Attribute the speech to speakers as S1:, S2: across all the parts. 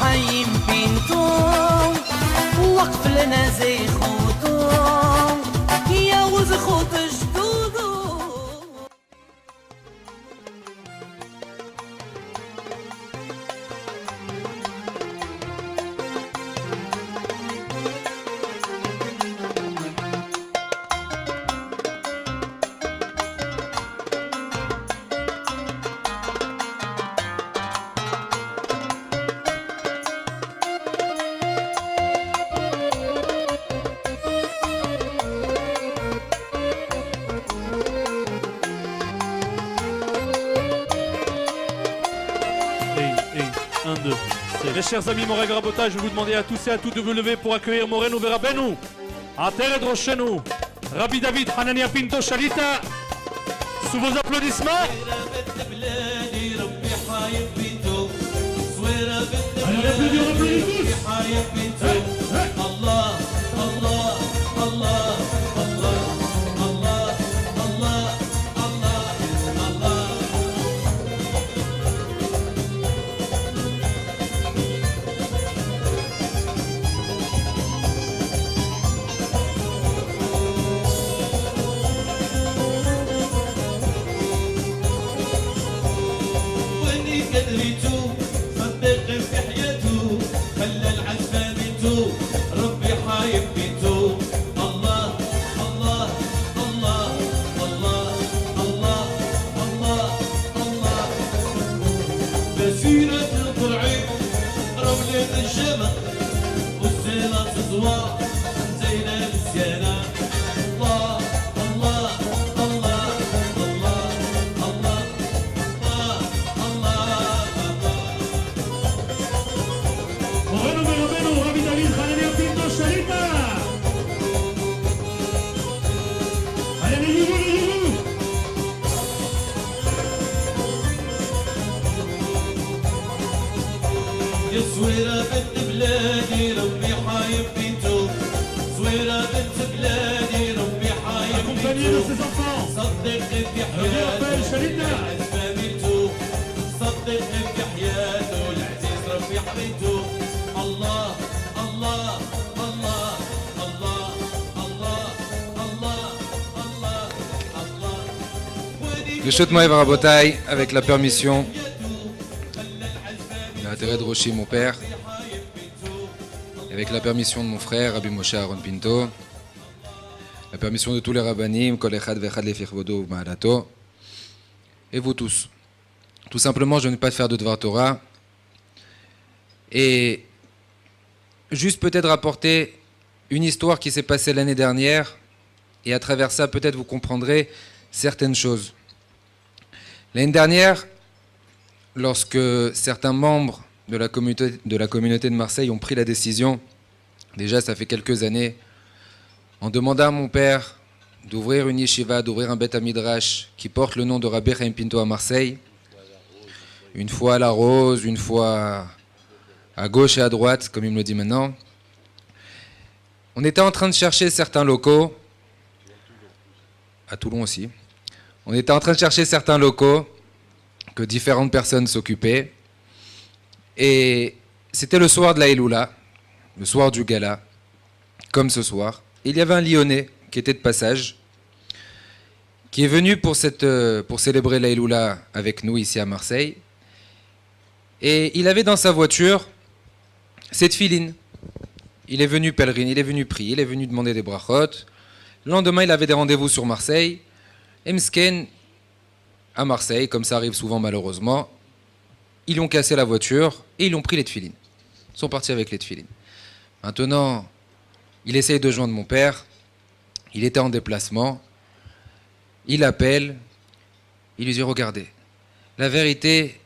S1: حي بينتم وقف لنا زي خوتم يا وزخوت جدودو.
S2: Mes chers amis Morel Grabota, je vais vous demander à tous et à toutes de vous lever pour accueillir Moreno Verabenu, Atere Drochenu, Rabbi David Hanania Pinto Shalita, sous vos applaudissements. Allez, applaudis, on applaudit tous. Allah, Allah, Allah, Allah, Allah, Allah, Allah, Allah. قدريتو صدق في حياته خلى العزبة بنتو ربي حايب بنتو الله الله الله الله الله الله الله بسيرة الضرعين رملة الشمق والزينة تزوار زينة الزينة الله الله الله الله الله Moreno Verabenu, Rabbi David Hanania Pinto Shalita. Allez, les you. يا سويرة بنت بلادي ربي حايب بنتو سويرة بنت بلادي ربي حايب بنتو صدق في حياته العزبة بنتو صدق في حياته العزيز ربي حبيبته الله الله الله الله الله الله الله الله.
S3: Le Shotmoev Rabotai, avec la permission de l'intérêt de Roshi, mon père, avec la permission de mon frère, Rabbi Moshe Aaron Pinto, la permission de tous les rabbanim, Kol Echad Vechad Lefich Vodo Ma'alato, et vous tous. Tout simplement, je ne vais pas faire de Dvar Torah, et juste peut-être rapporter une histoire qui s'est passée l'année dernière, et à travers ça, peut-être vous comprendrez certaines choses. L'année dernière, lorsque certains membres de la communauté de Marseille ont pris la décision, déjà ça fait quelques années, en demandant à mon père d'ouvrir une yeshiva, d'ouvrir un Beth Midrash qui porte le nom de Rabbi Chaim Pinto à Marseille, une fois à la Rose, une fois à gauche et à droite, comme il me le dit maintenant. On était en train de chercher certains locaux, à Toulon aussi. On était en train de chercher certains locaux que différentes personnes s'occupaient. Et c'était le soir de la Eloula, le soir du gala, comme ce soir. Il y avait un Lyonnais qui était de passage, qui est venu pour célébrer la Eloula avec nous ici à Marseille. Et il avait dans sa voiture cette filine. Il est venu pèlerine, il est venu prier, il est venu demander des brachot. Le lendemain, il avait des rendez-vous sur Marseille. Emsken, à Marseille, comme ça arrive souvent malheureusement, ils ont cassé la voiture et ils ont pris les tefilines. Ils sont partis avec les tefilines. Maintenant, il essaye de joindre mon père. Il était en déplacement. Il appelle. Il lui dit, regardez, la vérité,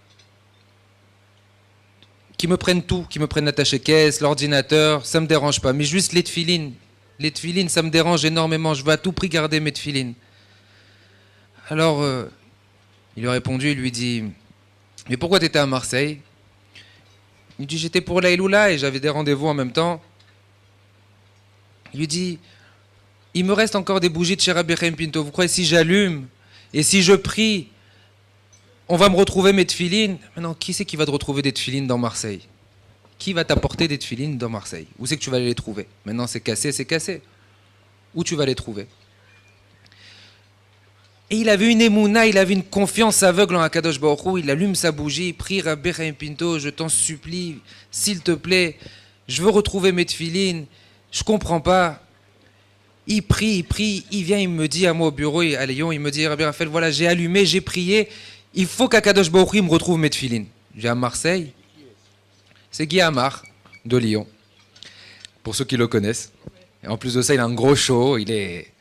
S3: qu'ils me prennent tout, qu'ils me prennent l'attaché caisse, l'ordinateur, ça ne me dérange pas. Mais juste les tefilines. Les tefilines, ça me dérange énormément. Je veux à tout prix garder mes tefilines. Alors, il lui a répondu, il lui dit, mais pourquoi tu étais à Marseille? Il lui dit, j'étais pour la Eloula et j'avais des rendez-vous en même temps. Il lui dit, il me reste encore des bougies de chez Rabbi Chaim Pinto. Vous croyez si j'allume et si je prie, on va me retrouver mes tefilines? Maintenant, qui c'est qui va te retrouver des tefilines dans Marseille? qui va t'apporter des tefilines dans Marseille? Où c'est que tu vas aller les trouver? Maintenant, c'est cassé, c'est cassé. Où tu vas les trouver? Et il avait une émouna, il avait une confiance aveugle en Akadosh Baruch Hu. Il allume sa bougie, il prie Rabbi Chaim Pinto, je t'en supplie, s'il te plaît, je veux retrouver mes tefilines, je comprends pas. Il prie, il vient, il me dit à moi au bureau, à Lyon, il me dit, Rabbi Raphaël, voilà, j'ai allumé, j'ai prié, il faut qu'Akadosh Baruch Hu me retrouve mes tefilines. J'ai à Marseille, c'est Guy Amar de Lyon, pour ceux qui le connaissent. Et en plus de ça, il a un gros show, il est...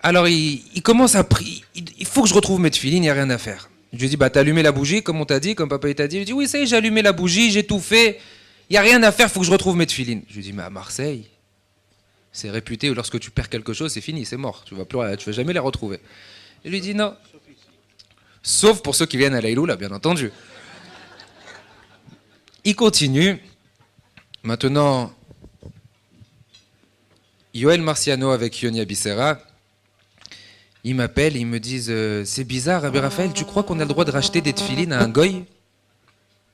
S3: Alors il commence à prier, il faut que je retrouve mes tefilines, il n'y a rien à faire. Je lui dis, bah t'as allumé la bougie, comme on t'a dit, comme papa il t'a dit. Il me dit, oui, ça y est, j'ai allumé la bougie, j'ai tout fait, il n'y a rien à faire, il faut que je retrouve mes tefilines. Je lui dis, mais à Marseille, c'est réputé, lorsque tu perds quelque chose, c'est fini, c'est mort, tu vas jamais les retrouver. Je lui dis, non. Sauf pour ceux qui viennent à Laïloula, bien entendu. Il continue. Maintenant, Yoel Marciano avec Yoni Abissera, ils m'appellent, ils me disent c'est bizarre, Rabbi Raphaël, tu crois qu'on a le droit de racheter des tefilines à un goy?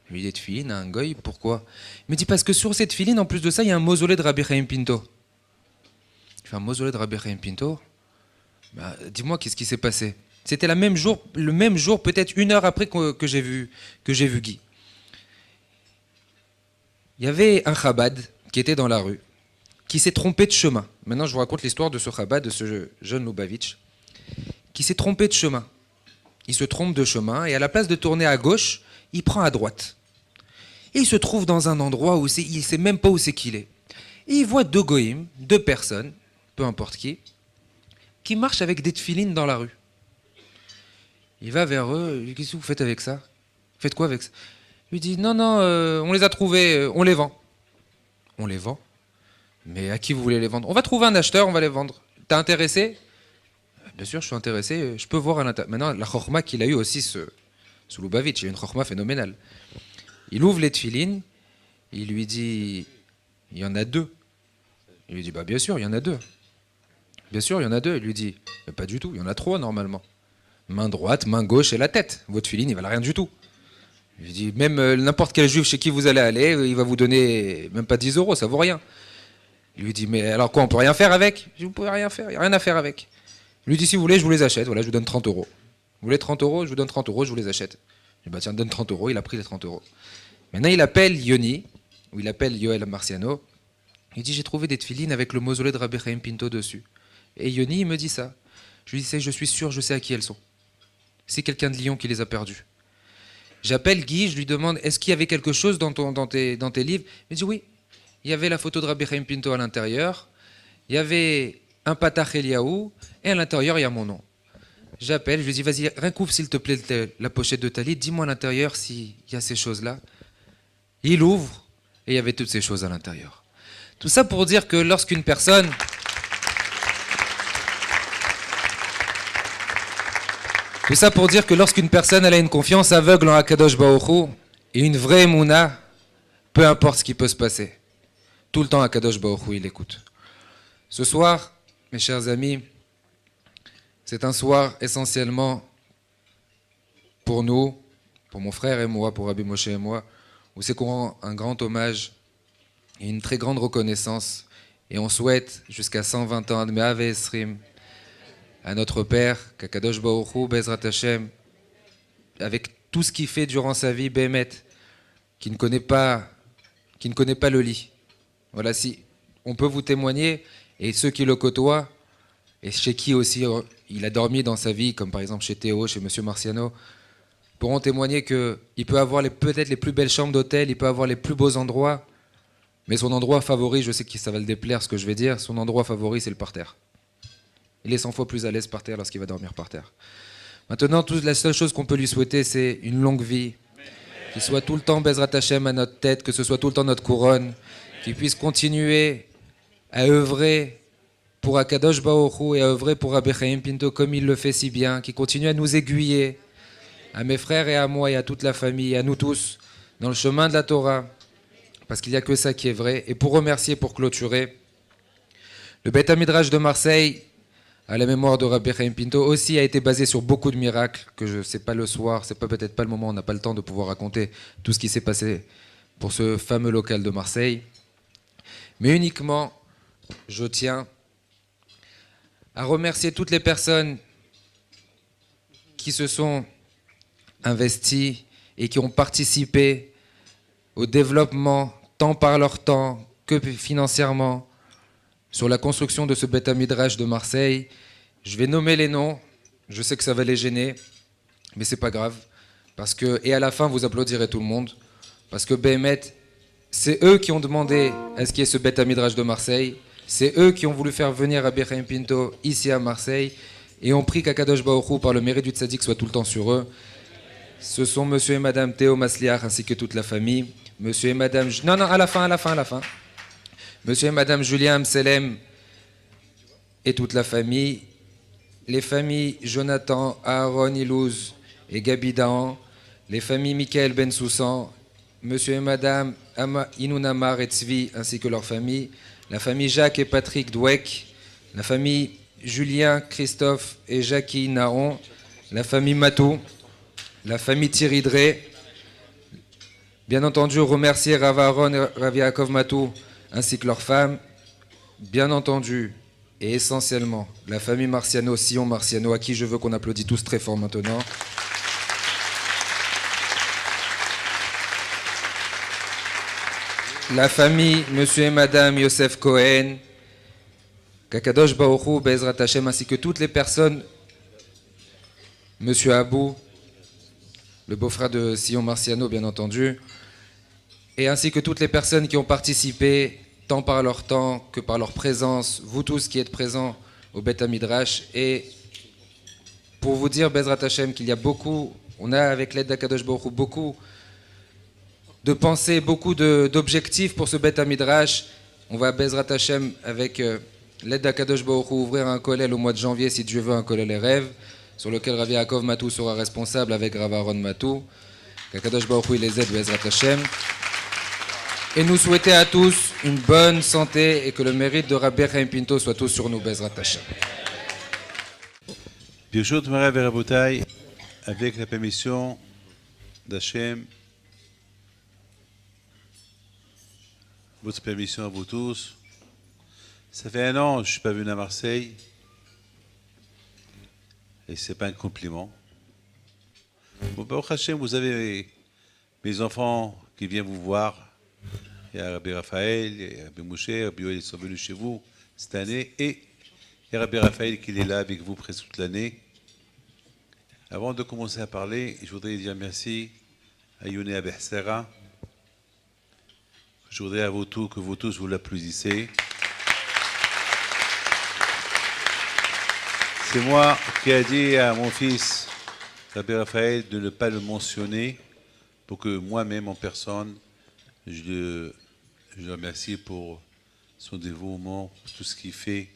S3: Je lui dis des tefilines à un goy, pourquoi? Il me dit parce que sur cette tefilines, en plus de ça, il y a un mausolée de Rabbi Chaim Pinto. Je fais un mausolée de Rabbi Chaim Pinto? Bah, dis-moi, qu'est-ce qui s'est passé? C'était le même jour, peut-être 1 heure après que j'ai vu Guy. Il y avait un Chabad qui était dans la rue, qui s'est trompé de chemin. Maintenant, je vous raconte l'histoire de ce Chabad, de ce jeune Lubavitch, qui s'est trompé de chemin. Il se trompe de chemin et à la place de tourner à gauche, il prend à droite. Et il se trouve dans un endroit où il ne sait même pas où c'est qu'il est. Et il voit 2 goïms, 2 personnes, peu importe qui marchent avec des tefilines dans la rue. Il va vers eux, il dit, qu'est-ce que vous faites avec ça? Vous faites quoi avec ça? Il lui dit, non, on les a trouvés, on les vend. On les vend? Mais à qui vous voulez les vendre? On va trouver un acheteur, on va les vendre. T'es intéressé? Bien sûr, je suis intéressé, je peux voir à l'intérieur. Maintenant, la chorma qu'il a eu aussi, ce Lubavitch, il a une chorma phénoménale. Il ouvre les tefilines, il lui dit, il y en a 2. Il lui dit, bah bien sûr, il y en a 2. Bien sûr, il y en a 2. Il lui dit, pas du tout, il y en a 3 normalement. Main droite, main gauche et la tête. Votre tefilines, ils valent rien du tout. Il lui dit, même n'importe quel juif chez qui vous allez aller, il va vous donner même pas 10 €, ça vaut rien. Il lui dit, mais alors quoi, on peut rien faire avec? Je dis, vous pouvez rien faire, il n'y a rien à faire avec. Il lui dit, si vous voulez, je vous les achète, voilà, je vous donne 30 €. Vous voulez 30 €, je vous donne 30 €, je vous les achète. Je dis, bah tiens, donne 30 €, il a pris les 30 €. Maintenant, il appelle Yoni, ou il appelle Yoel Marciano, il dit, j'ai trouvé des tefilines avec le mausolée de Rabbi Chaim Pinto dessus. Et Yoni, il me dit ça. Je lui dis, je suis sûr, je sais à qui elles sont. C'est quelqu'un de Lyon qui les a perdues. J'appelle Guy, je lui demande, est-ce qu'il y avait quelque chose dans tes livres? Il me dit, oui. Il y avait la photo de Rabbi Chaim Pinto à l'intérieur, il y avait un Patach Eliaou, et à l'intérieur, il y a mon nom. J'appelle, je lui dis, vas-y, recouvre s'il te plaît la pochette de ta livre, dis-moi à l'intérieur s'il y a ces choses-là. Il ouvre, et il y avait toutes ces choses à l'intérieur. Tout ça pour dire que lorsqu'une personne... Tout ça pour dire que lorsqu'une personne elle a une confiance aveugle en Akadosh Baruch Hu et une vraie émouna, peu importe ce qui peut se passer, tout le temps Akadosh Baruch Hu il écoute. Ce soir, mes chers amis, c'est un soir essentiellement pour nous, pour mon frère et moi, pour Rabbi Moshe et moi, où c'est qu'on rend un grand hommage et une très grande reconnaissance et on souhaite jusqu'à 120 ans de Me'ave Esrim à notre Père, qu'Akadosh Baruch Hu, Bezrat Hashem, avec tout ce qu'il fait durant sa vie, Bémet, qui ne connaît pas le lit. Voilà, si on peut vous témoigner, et ceux qui le côtoient, et chez qui aussi il a dormi dans sa vie, comme par exemple chez Théo, chez Monsieur Marciano, pourront témoigner qu'il peut avoir peut-être les plus belles chambres d'hôtel, il peut avoir les plus beaux endroits, mais son endroit favori, je sais que ça va le déplaire ce que je vais dire, son endroit favori c'est le parterre. Il est 100 fois plus à l'aise par terre lorsqu'il va dormir par terre. Maintenant, la seule chose qu'on peut lui souhaiter, c'est une longue vie, qu'il soit tout le temps Bezrat Hashem à notre tête, que ce soit tout le temps notre couronne, qu'il puisse continuer à œuvrer pour Akadosh Baruch Hu et à œuvrer pour Rabbi Chaim Pinto comme il le fait si bien, qu'il continue à nous aiguiller, à mes frères et à moi et à toute la famille, à nous tous, dans le chemin de la Torah, parce qu'il n'y a que ça qui est vrai. Et pour remercier, pour clôturer, le Beit HaMidrash de Marseille, à la mémoire de Rabbi Chaim Pinto, aussi a été basé sur beaucoup de miracles, que je ne sais pas le soir, c'est peut-être pas le moment, on n'a pas le temps de pouvoir raconter tout ce qui s'est passé pour ce fameux local de Marseille. Mais uniquement, je tiens à remercier toutes les personnes qui se sont investies et qui ont participé au développement, tant par leur temps que financièrement, sur la construction de ce Beth Midrash de Marseille. Je vais nommer les noms, je sais que ça va les gêner, mais c'est pas grave, parce que, et à la fin vous applaudirez tout le monde, parce que Béhémet, c'est eux qui ont demandé à ce qu'il y ait ce Beth Midrash de Marseille, c'est eux qui ont voulu faire venir Rabbi Chaim Pinto ici à Marseille, et ont pris qu'Akadosh Baruch Hu, par le mérite du tzaddik, soit tout le temps sur eux. Ce sont monsieur et madame Théo Masliach ainsi que toute la famille, monsieur et madame... Non, à la fin. Monsieur et madame Julien Amselem et toute la famille, les familles Jonathan, Aaron Ilouz et Gabi Dahan, les familles Michael Ben Soussan, monsieur et madame Inounamar et Tzvi ainsi que leur famille, la famille Jacques et Patrick Dweck, la famille Julien, Christophe et Jackie Naon, la famille Matou, la famille Thierry Drey, bien entendu remercier Rav Aaron et Rav Yaakov Matou ainsi que leurs femmes, bien entendu et essentiellement la famille Marciano, Sion Marciano, à qui je veux qu'on applaudisse tous très fort maintenant. La famille monsieur et madame Yosef Cohen, Kakadosh Baruch Hu, Bezrat Hashem, ainsi que toutes les personnes, monsieur Abou, le beau-frère de Sion Marciano bien entendu, et ainsi que toutes les personnes qui ont participé, tant par leur temps que par leur présence, vous tous qui êtes présents au Beth Midrash, et pour vous dire, Bezrat Hashem, qu'il y a beaucoup, on a avec l'aide d'Akadosh Baruch Hu beaucoup de pensées, beaucoup d'objectifs pour ce Beth Midrash. On va, Bezrat Hashem, avec l'aide d'Akadosh Baruch Hu, ouvrir un kollel au mois de janvier, si Dieu veut, un kollel et rêve, sur lequel Rav Yaakov Matou sera responsable avec Rav Aaron Matou. Qu'Akadosh Baruch Hu les aide, Bezrat Hashem. Et nous souhaiter à tous une bonne santé et que le mérite de Rabbi Chaim Pinto soit tous sur nous, Bezrat Hashem.
S4: Birshut Moray Verabotai, avec la permission d'Hachem, votre permission à vous tous. Ça fait 1 an que je ne suis pas venu à Marseille. Et ce n'est pas un compliment. Bon, Baruch Hashem, vous avez mes enfants qui viennent vous voir. Il y a Rabbi Raphaël, il y a Rabbi Moshe, Rabbi Yoel, ils sont venus chez vous cette année. Et il y a Rabbi Raphaël qui est là avec vous presque toute l'année. Avant de commencer à parler, je voudrais dire merci à Yone Abehsera. Je voudrais à vous tous que vous tous vous l'applaudissez. C'est moi qui ai dit à mon fils, Rabbi Raphaël, de ne pas le mentionner pour que moi-même en personne, je le remercie pour son dévouement, pour tout ce qu'il fait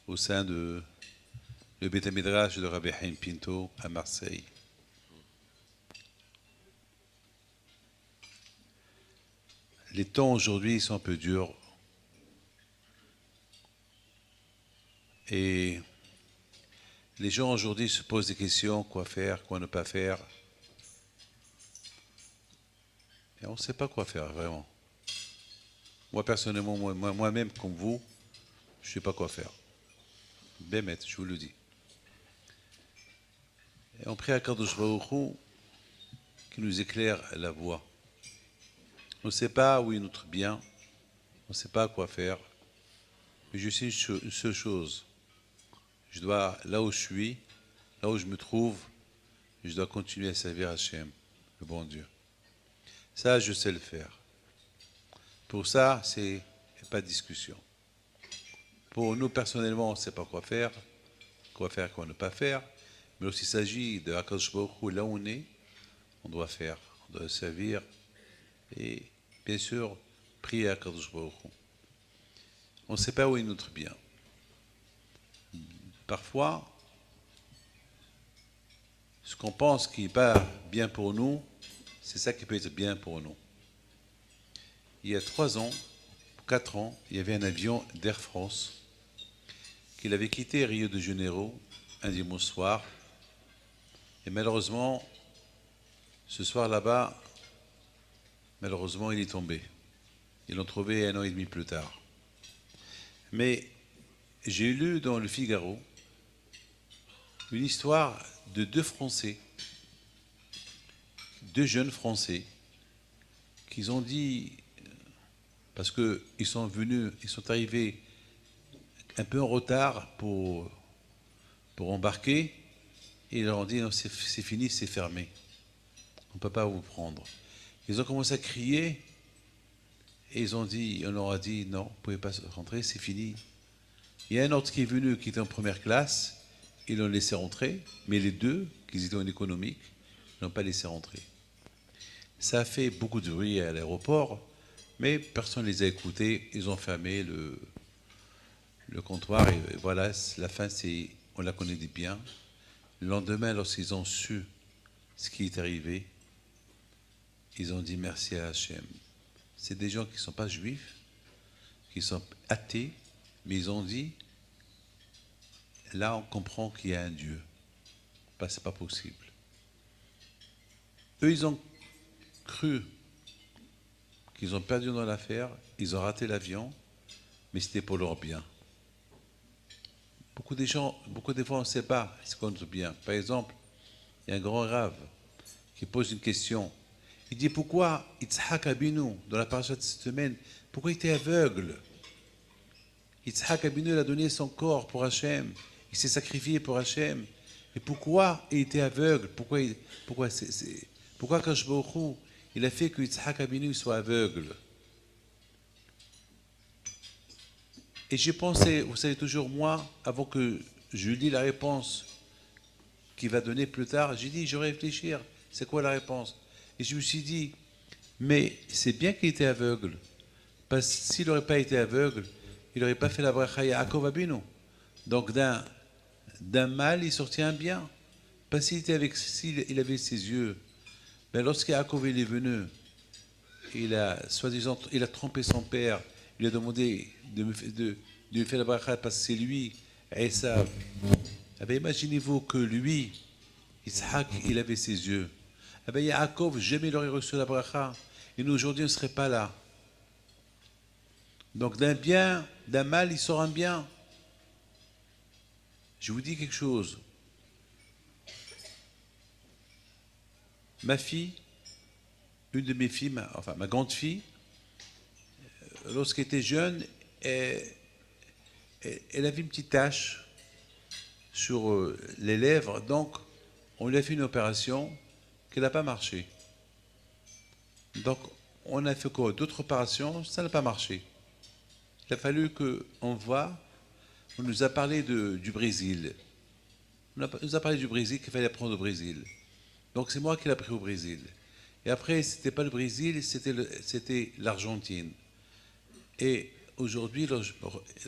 S4: au sein de le Beth Midrash de Rabbi Chaim Pinto à Marseille. Les temps aujourd'hui sont un peu durs et les gens aujourd'hui se posent des questions, quoi faire, quoi ne pas faire. Et on ne sait pas quoi faire, vraiment. Moi, personnellement, moi-même, comme vous, je ne sais pas quoi faire. Bémet, je vous le dis. Et on prie à Kadosh Baruch Hu qui nous éclaire la voie. On ne sait pas où est notre bien, on ne sait pas quoi faire. Mais je sais une seule chose. Je dois, là où je suis, là où je me trouve, je dois continuer à servir Hachem, le bon Dieu. Ça, je sais le faire. Pour ça, c'est pas de discussion. Pour nous, personnellement, on ne sait pas quoi faire, quoi ne pas faire. Mais lorsqu'il s'agit de Akadosh Baruch Hu, là où on est, on doit faire, on doit servir et, bien sûr, prier à Akadosh Baruch Hu. On ne sait pas où est notre bien. Parfois, ce qu'on pense qui n'est pas bien pour nous, c'est ça qui peut être bien pour nous. Il y a 3 ans, 4 ans, il y avait un avion d'Air France qu'il avait quitté Rio de Janeiro un dimanche soir. Et malheureusement, ce soir là-bas, Malheureusement, il est tombé. Ils l'ont trouvé 1 an et demi plus tard. Mais j'ai lu dans le Figaro une histoire de deux Français, deux jeunes Français, qui ont dit, parce qu'ils sont venus, ils sont arrivés un peu en retard pour embarquer, et ils leur ont dit non, c'est fini, c'est fermé. On ne peut pas vous prendre. Ils ont commencé à crier, et on leur a dit non, vous ne pouvez pas rentrer, c'est fini. Il y a un autre qui est venu, qui était en première classe, ils l'ont laissé rentrer, mais les deux, qui étaient en économique, n'ont pas laissé rentrer. Ça a fait beaucoup de bruit à l'aéroport, mais personne ne les a écoutés, ils ont fermé le comptoir, et voilà, la fin, on la connaît bien. Le lendemain, lorsqu'ils ont su ce qui est arrivé, ils ont dit merci à Hachem. C'est des gens qui ne sont pas juifs, qui sont athées, mais ils ont dit, là on comprend qu'il y a un Dieu. Ben, c'est pas possible. Eux, ils ont cru qu'ils ont perdu dans l'affaire, ils ont raté l'avion, mais c'était pour leur bien. Beaucoup des fois, on ne sait pas ce qu'on veut bien. Par exemple, il y a un grand rave qui pose une question. Il dit pourquoi Yitzhak Abinu, dans la paracha de cette semaine, pourquoi il était aveugle? Yitzhak Abinu, il a donné son corps pour Hachem, il s'est sacrifié pour Hachem. Et pourquoi il était aveugle? Pourquoi Kadosh Baruch Hu, il a fait que Yitzhak Abinu soit aveugle? Et j'ai pensé, vous savez toujours moi, avant que je lis la réponse qu'il va donner plus tard, j'ai dit, je vais réfléchir, c'est quoi la réponse? Et je me suis dit, mais c'est bien qu'il était aveugle, parce que s'il n'aurait pas été aveugle, il n'aurait pas fait la bracha Yaakov Abinu. Donc d'un mal, il sortit un bien. Parce qu'il s'il avait ses yeux, ben lorsqu'Yaakov est venu, il a trompé son père, il lui a demandé de lui faire la bracha parce que c'est lui, Esav. Eh bien, imaginez-vous que lui, Yitzhak, il avait ses yeux. Eh bien, Yaakov, jamais il aurait reçu la bracha. Et nous, aujourd'hui, on ne serait pas là. Donc, d'un mal, il sort un bien. Je vous dis quelque chose. Ma fille, une de mes filles, ma grande fille, lorsqu'elle était jeune, elle avait une petite tache sur les lèvres. Donc, on lui a fait une opération qui n'a pas marché. Donc, on a fait quoi? D'autres opérations, ça n'a pas marché. Il a fallu qu'on voit. On nous a parlé du Brésil. On nous a parlé du Brésil, qu'il fallait prendre au Brésil. Donc, c'est moi qui l'ai pris au Brésil. Et après, ce n'était pas le Brésil, c'était l'Argentine. Et aujourd'hui,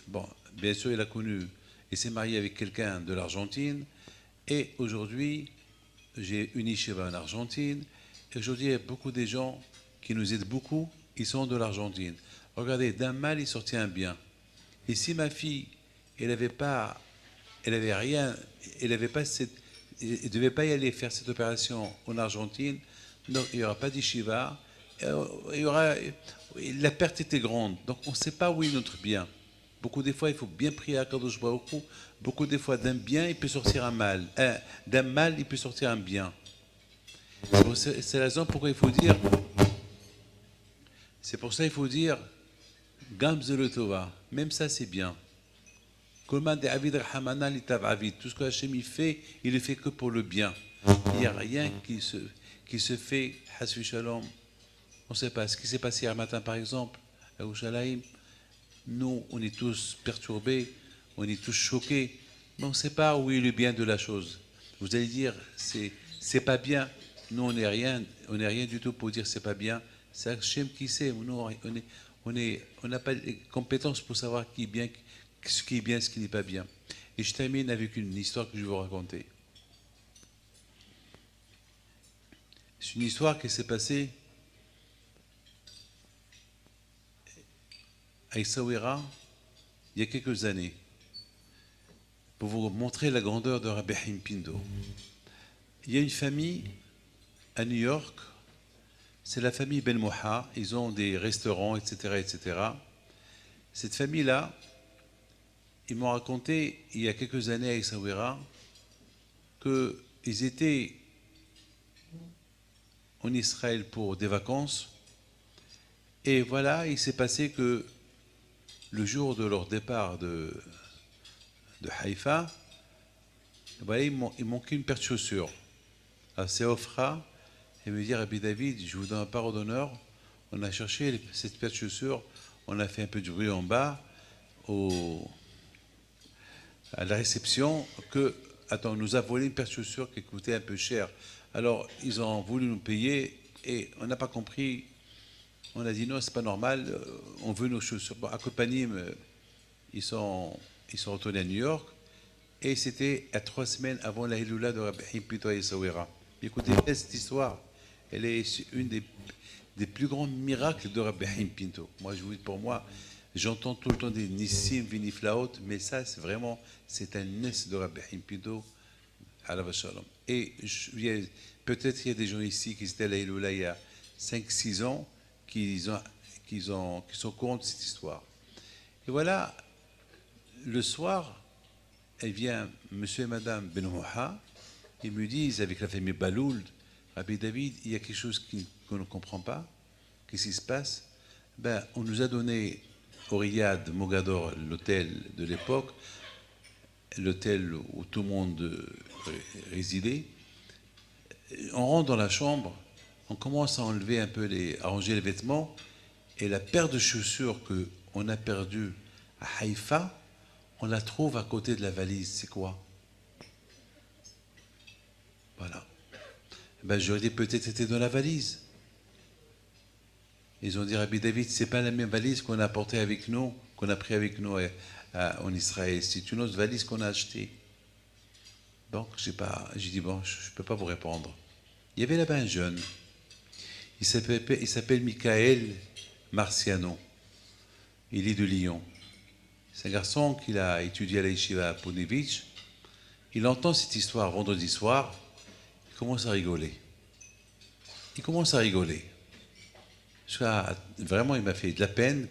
S4: bon, bien sûr, il a connu et s'est marié avec quelqu'un de l'Argentine. Et aujourd'hui, j'ai une yeshiva en Argentine. Et aujourd'hui, il y a beaucoup de gens qui nous aident beaucoup. Ils sont de l'Argentine. Regardez, d'un mal, il sortit un bien. Et si ma fille, elle n'avait rien, elle ne devait pas y aller faire cette opération en Argentine, donc il n'y aura pas d'yeshiva. La perte était grande. Donc on ne sait pas où est notre bien. Beaucoup des fois, il faut bien prier à Kadosh Baruch Hu. Beaucoup des fois, d'un bien, il peut sortir un mal. D'un mal, il peut sortir un bien. C'est la raison pourquoi il faut dire. C'est pour ça qu'il faut dire Gamze Tova. Même ça, c'est bien. Tout ce que Hachem il fait, il le fait que pour le bien. Il n'y a rien qui se fait, Hasvi Shalom. On ne sait pas. Ce qui s'est passé hier matin, par exemple, à Yerushalayim, nous, on est tous perturbés, on est tous choqués, mais on ne sait pas où est le bien de la chose. Vous allez dire, c'est pas bien. Nous, on n'est rien du tout pour dire c'est pas bien. C'est Hachem qui sait. Nous, on n'a pas les compétences pour savoir ce qui est bien, ce qui n'est pas bien. Et je termine avec une histoire que je vais vous raconter. C'est une histoire qui s'est passée à Essaouira il y a quelques années, pour vous montrer la grandeur de Rabbi Haim Pindo. Il y a une famille à New York, C'est la famille Ben Mouha. Ils ont des restaurants, etc., etc. Cette famille-là, ils m'ont raconté il y a quelques années à Essaouira qu'ils étaient en Israël pour des vacances. Et voilà, il s'est passé que le jour de leur départ de Haïfa, voilà, il manquait une paire de chaussures. Alors c'est Ofra, et me dit Rabbi David, je vous donne un parole d'honneur. On a cherché cette paire de chaussures, on a fait un peu de bruit en bas à la réception que, attends, on nous a volé une paire de chaussures qui coûtait un peu cher. Alors ils ont voulu nous payer et on n'a pas compris. On a dit non, c'est pas normal, on veut nos chaussures. Bon, à Kopanim, ils sont retournés à New York et c'était à 3 semaines avant la Hiloula de Rabbi Haim Pinto à Essaouira. Écoutez, cette histoire, elle est une des plus grands miracles de Rabbi Haim Pinto. Moi, je vous dis, pour moi, j'entends tout le temps des Nissim, Viniflaot, mais ça, c'est un nes de Rabbi Haim Pinto à la Shalom. Et peut-être qu'il y a des gens ici qui étaient à la Hiloula il y a 5-6 ans, qui sont au courant de cette histoire. Et voilà, le soir, elle vient, monsieur et madame Ben Mouha, ils me disent, avec la famille Baloul, Rabbi David, il y a quelque chose qu'on ne comprend pas. Qu'est-ce qui se passe? Ben, on nous a donné au Riyad Mogador, l'hôtel de l'époque, l'hôtel où tout le monde résidait. On rentre dans la chambre, on commence à enlever un peu, à ranger les vêtements, et la paire de chaussures qu'on a perdue à Haïfa, on la trouve à côté de la valise. C'est quoi? Voilà. Ben, j'aurais dit peut-être c'était dans la valise. Ils ont dit Rabbi David, c'est pas la même valise qu'on a apportée avec nous, qu'on a pris avec nous en Israël. C'est une autre valise qu'on a achetée. Donc j'ai dit bon, je peux pas vous répondre. Il y avait là-bas un jeune. Il s'appelle Michael Marciano. Il est de Lyon. C'est un garçon qui a étudié à la Yeshiva à Ponevich. Il entend cette histoire vendredi soir. Il commence à rigoler. Vraiment, il m'a fait de la peine.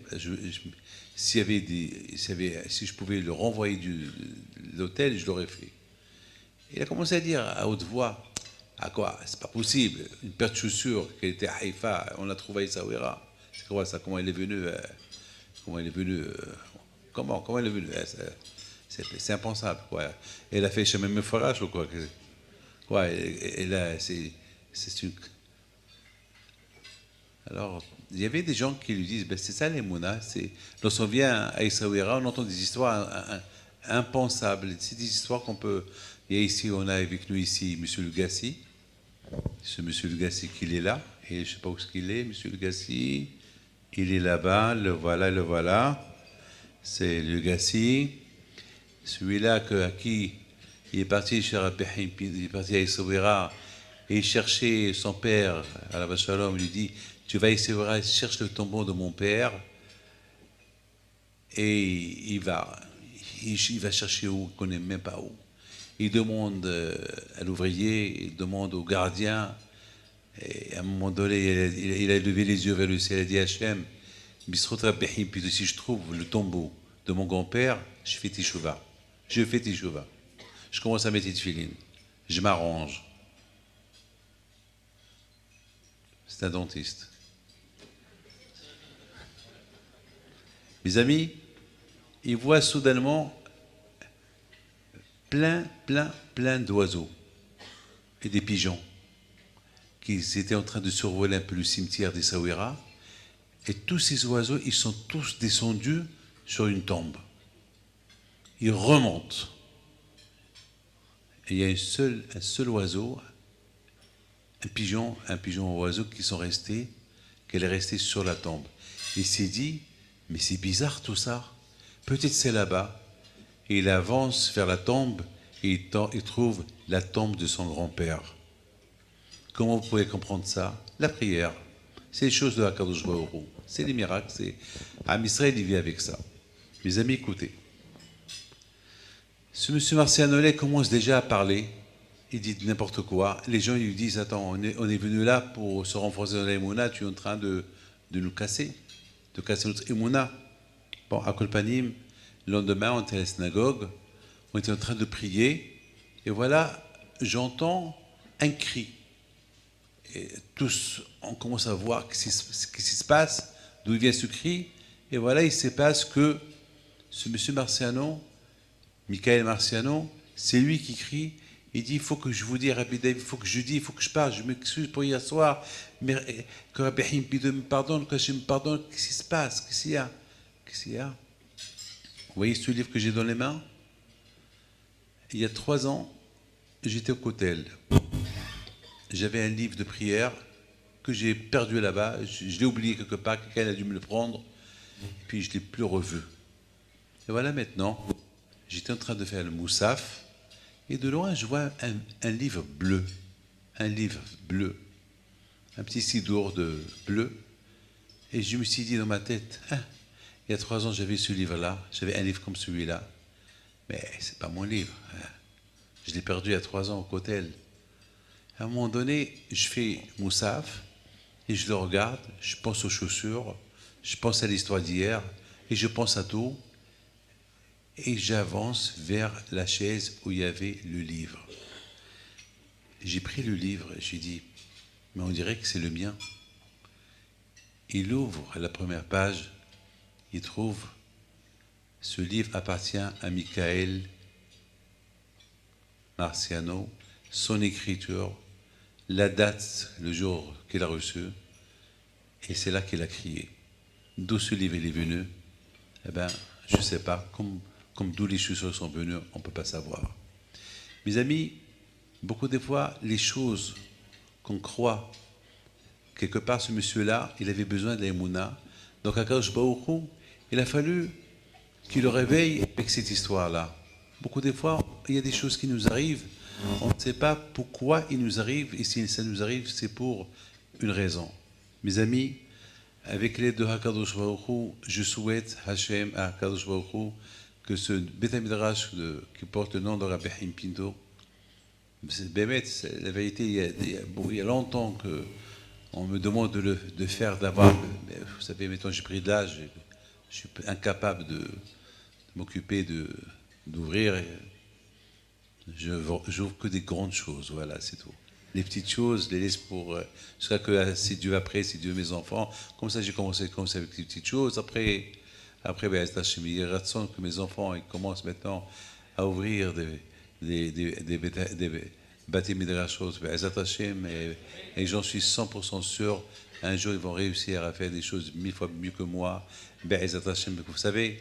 S4: Si je pouvais le renvoyer de l'hôtel, je l'aurais fait. Il a commencé à dire à haute voix, à quoi? C'est pas possible. Une paire de chaussures qui était à Haïfa, on l'a trouvée à Essaouira. C'est quoi ça? Comment elle est venue? Comment elle est venue? C'est impensable, quoi. Elle a fait chez même forage ou quoi? Quoi? C'est une. Alors, il y avait des gens qui lui disent, ben, c'est ça les Mouna. Lorsqu'on vient à Essaouira, on entend des histoires impensables. C'est des histoires qu'on peut. Il y a ici, on a avec nous ici M. Lugassi. Ce M. Lugassi qui est là. Et je ne sais pas où est-ce qu'il est, M. Lugassi. Il est là-bas, le voilà. C'est Lugassi. Celui-là à qui il est parti chez Rabbi Haim, il est parti à Essaouira et il cherchait son père à la Shalom. Il lui dit, tu vas à Essaouira, cherche le tombeau de mon père. Et il va chercher où, il ne connaît même pas où. Il demande à l'ouvrier, il demande au gardien, et à un moment donné, il a levé les yeux vers le ciel, il a dit Hachem, Bisrot Rabbi Haim, puis si je trouve le tombeau de mon grand-père, je fais Teshuvah. Je commence à mettre des tefilines. Je m'arrange. C'est un dentiste. Mes amis, ils voient soudainement plein d'oiseaux et des pigeons qui étaient en train de survoler un peu le cimetière d'Essaouira. Et tous ces oiseaux, ils sont tous descendus sur une tombe. Ils remontent. Et il y a un seul oiseau, un pigeon oiseau qui est resté sur la tombe. Il s'est dit, mais c'est bizarre tout ça. Peut-être c'est là-bas. Et il avance vers la tombe et il trouve la tombe de son grand-père. Comment vous pouvez comprendre ça? La prière. C'est les choses de Hakadosh Baruch Hu. C'est les miracles. Am Israël, il vit avec ça. Mes amis, écoutez. Ce monsieur Marcianolet commence déjà à parler il dit n'importe quoi. Les gens lui disent, attends, on est venu là pour se renforcer dans l'émouna, tu es en train de nous casser, de casser notre émouna. Bon, à Kolpanim, le lendemain, on était à la synagogue, on était en train de prier, et voilà, j'entends un cri. Et tous, on commence à voir ce qui se passe, d'où vient ce cri, et voilà, il se passe que ce monsieur Marciano, Michael Marciano, c'est lui qui crie. Il dit, il faut que je vous dise, Rabbi David, il faut que je dise, il faut que je parle, je m'excuse pour hier soir, mais que Rabbi Himpido me pardonne, que je me pardonne, qu'est-ce qui se passe, qu'est-ce qu'il y a? Qu'est-ce qu'il y a? Vous voyez ce livre que j'ai dans les mains? Il y a 3 ans, j'étais au Kotel. J'avais un livre de prière que j'ai perdu là-bas, je l'ai oublié quelque part, quelqu'un a dû me le prendre, puis je ne l'ai plus revu. Et voilà maintenant, j'étais en train de faire le moussaf, et de loin, je vois un livre bleu, un petit sidour de bleu, et je me suis dit dans ma tête, hein, il y a 3 ans, j'avais ce livre-là, j'avais un livre comme celui-là, mais c'est pas mon livre, hein. Je l'ai perdu il y a 3 ans au Kotel. À un moment donné, je fais moussaf, et je le regarde, je pense aux chaussures, je pense à l'histoire d'hier, et je pense à tout, et j'avance vers la chaise où il y avait le livre. J'ai pris le livre et j'ai dit, mais on dirait que c'est le mien. Il ouvre la première page, il trouve, ce livre appartient à Michael Marciano, son écriture, la date, le jour qu'il a reçu, et c'est là qu'il a crié. D'où ce livre il est venu? Eh bien, je ne sais pas, comme d'où les chaussures sont venues, on ne peut pas savoir. Mes amis, beaucoup de fois, les choses qu'on croit, quelque part, ce monsieur-là, il avait besoin de l'Emouna. Donc, à Kadosh Baruch Hu, il a fallu qu'il le réveille avec cette histoire-là. Beaucoup de fois, il y a des choses qui nous arrivent, on ne sait pas pourquoi il nous arrive, et si ça nous arrive, c'est pour une raison. Mes amis, avec l'aide de HaKadosh Baruch Hu, je souhaite Hachem à HaKadosh Baruch Hu que ce Beth Midrash qui porte le nom de Rabbi Haim Pinto, la vérité, il y a longtemps qu'on me demande de faire, d'avoir, vous savez, maintenant j'ai pris de l'âge, je suis incapable de m'occuper d'ouvrir, je n'ouvre que des grandes choses, voilà, c'est tout. Les petites choses, les laisse pour, jusqu'à que si Dieu après, si Dieu mes enfants, comme ça j'ai commencé avec les petites choses, après, ben, il y a que mes enfants ils commencent maintenant à ouvrir des bâtis midrashos, et j'en suis 100% sûr, un jour ils vont réussir à faire des choses 1000 fois mieux que moi. Vous savez,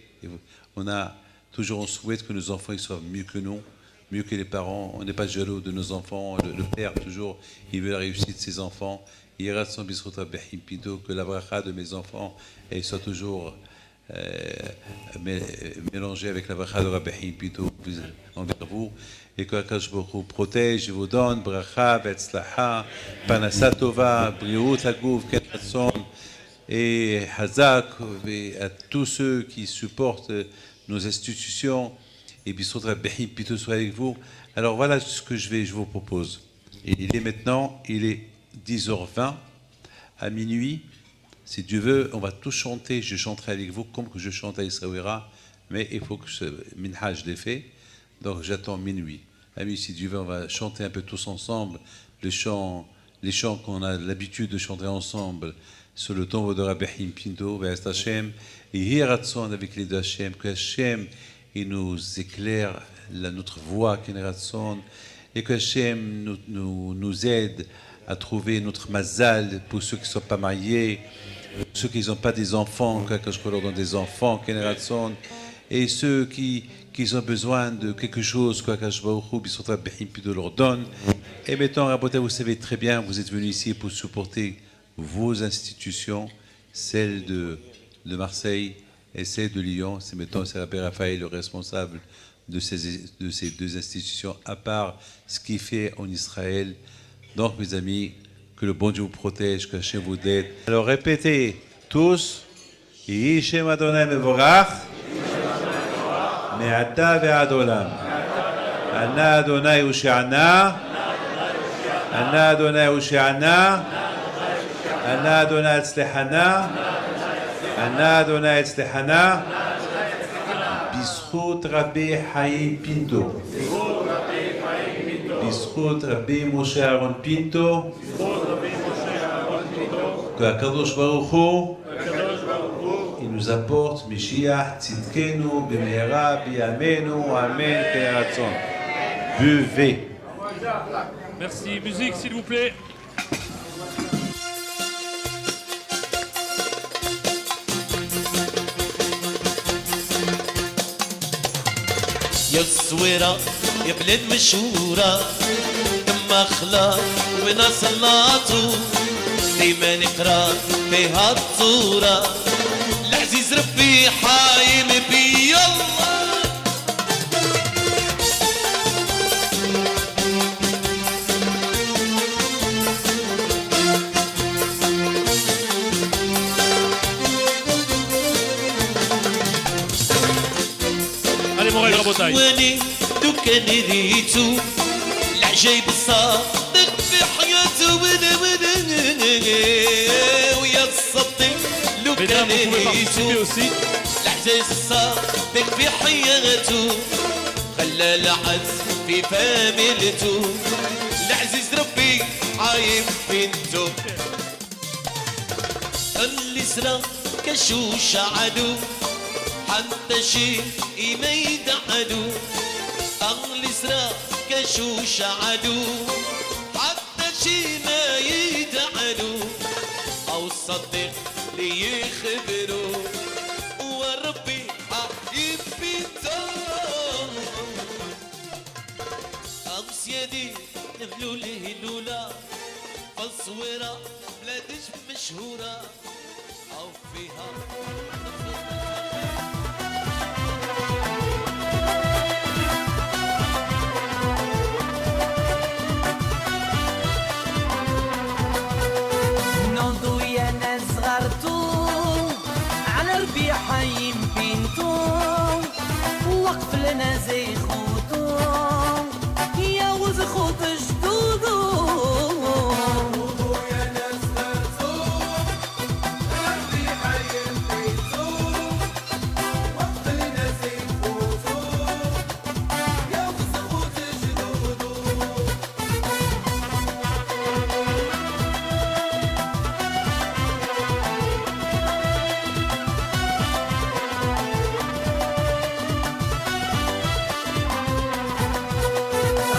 S4: on souhaite que nos enfants ils soient mieux que nous, mieux que les parents. On n'est pas jaloux de nos enfants. Le père, toujours, il veut la réussite de ses enfants. Il y aura son bisrota behim pinto, que la bracha de mes enfants soit toujours mélangée avec la bracha de Rabbi Haim Pinto envers vous. Et que Akash Baruch Hu protège et vous donne bracha, betzlaha, panasa tova, briut haguf, ketratson, et hazak, et à tous ceux qui supportent nos institutions. Et Bisrot Rabbi Haim Pinto soit avec vous. Alors voilà ce que je vous propose. Il est 10h20, à minuit. Si Dieu veut, on va tous chanter. Je chanterai avec vous comme que je chante à Israouira. Mais il faut que ce minhaj je l'ai fait. Donc j'attends minuit. Amis, si Dieu veut, on va chanter un peu tous ensemble les chants qu'on a l'habitude de chanter ensemble sur le tombeau de Rabbi Haim Pinto, Ve'est Hashem, et Hiratson avec les deux Hashem, que Hashem il nous éclaire notre voix, Keneratson, et que Hashem nous aide à trouver notre mazal pour ceux qui ne sont pas mariés, ceux qui n'ont pas des enfants, que je leur donne des enfants, Keneratson, et ceux qui ont besoin de quelque chose, que je leur donne. Et maintenant, Raboté, vous savez très bien, vous êtes venus ici pour supporter vos institutions, celles de Marseille et celle de Lyon. C'est maintenant Rabbi Raphaël, le responsable de ces deux institutions, à part ce qu'il fait en Israël. Donc, mes amis, que le bon Dieu vous protège, que Hachem vous aide. Alors, répétez tous. Yehi Shem Adonai Mevorach, Me'ata ve'ad olam. Ana Adonai Ushe'ana, أنا أدوناي وشعنا أنا أدوناي تسلحنا أنا أدوناي تسلحنا بزخوت ربي حي بينتو بزخوت ربي موشى أهرون بينتو qu'Akadosh Baruch Hu, il nous apporte Mashiach Tzidkenu B'mehera B'yamenu Amen Keratzon. Buvez.
S2: Merci. Musique, s'il vous plaît.
S5: يا الصويرة يا بلاد مشهورة تم أخلاق وناس صلاتو دايما نقرا فيها الصورة العزيز ربي حايم بي الله
S2: Allez, Morel Rabotai.
S5: واني لو كان ريتو العجايب صادق في حياته ويا الصديق لو كان
S2: Mesdames, vous pouvez participer
S5: ريتو
S2: aussi.
S5: العزيز الصادق في حياته خلى العز في فاميلته العزيز ربي عايم بنته اللي سرى كشوش عدو حتى شي ما يدعدو اللي سرى كشوش عدو حتى شي ما يدعدو او الصديق اللي يخبرو وربي حبيب بيته امس يدي نبلو الهلوله فالصويره بلادش مشهوره او فيها
S1: نوضوا يا ناس صغرتو على ربي حيم بينتو وقف لنا زي خوتو يا وز خوت جدودو نوضوا يا ناس صغرتو على ربي حيم بينتو وقف لنا زي خوتو يا وز خوت جدودو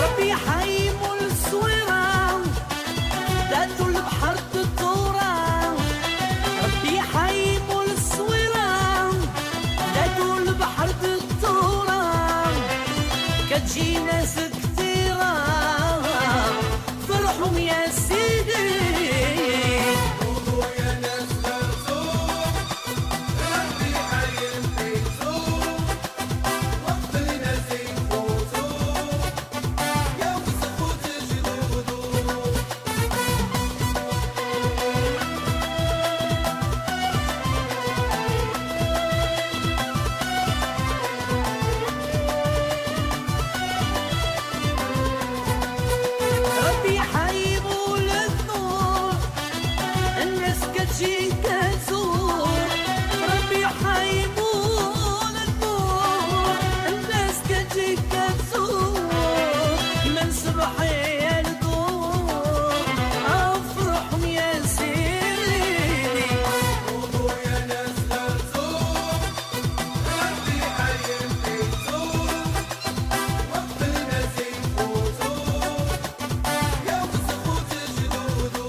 S1: ربي حيم الصويرة داتو البحر الطورة ربي حيم الصويرة داتو البحر الطورة كتجي ناس كتيرة فرحهم يا سيدي يا ناس غرتو ربي حيم بيتو وقت لنا زين فوتو يا وسخوت جدودو ربي حيبو للنور الناس كتجي كتزور ربي حيبو للنور الناس كتجي كتزور من صبحي الدور افرحهم يا سيدي خذوا يا ناس غرتو ربي حيم بيتو وقت الناس يفوتو يا وسخوت جدودو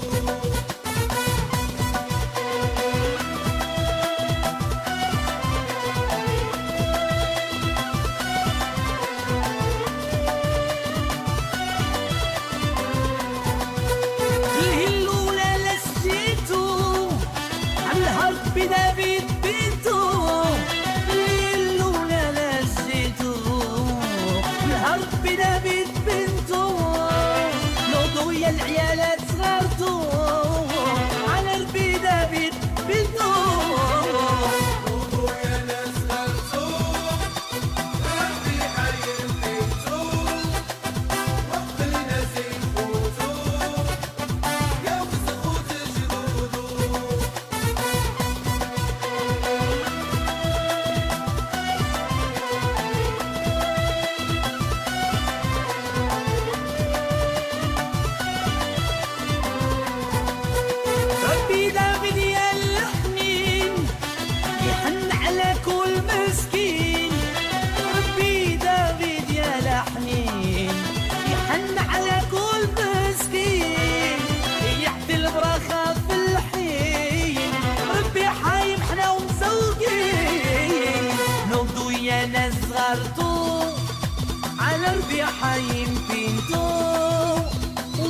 S1: الربيع حايم بنتو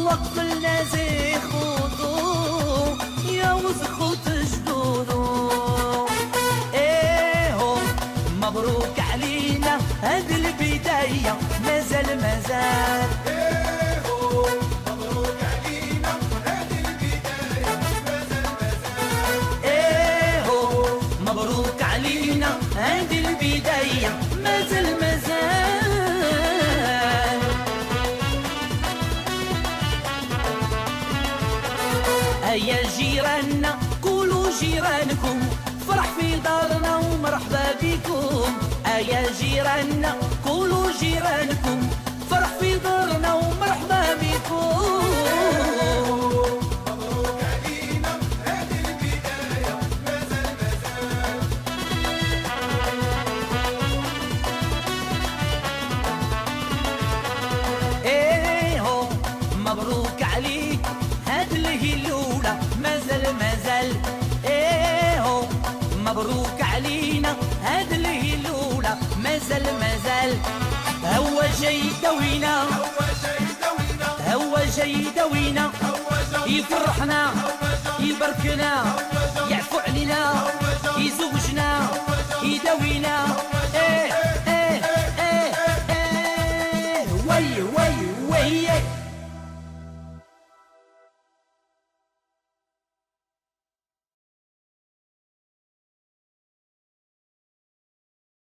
S1: وقلنا زي خطو يا وزخو تجدودو ايهو مبروك علينا هاد البداية مازال مازال ايهو مبروك علينا هاد البداية مازال مازال ايهو مبروك علينا هاد البداية مازال مازال هيا جيراننا قولوا جيرانكم فرح في دارنا ومرحبا بكم هيا جيراننا قولوا جيرانكم فرح في دارنا ومرحبا بكم مبروك علينا هذه البداية مازال مازال ايهو مبروك عليك هاد الهلولة مازال مازال ايهو مبروك علينا هاد الهلولة مازال مازال هو جاي دوينا هو جاي دوينا يفرحنا يباركنا يعفو علينا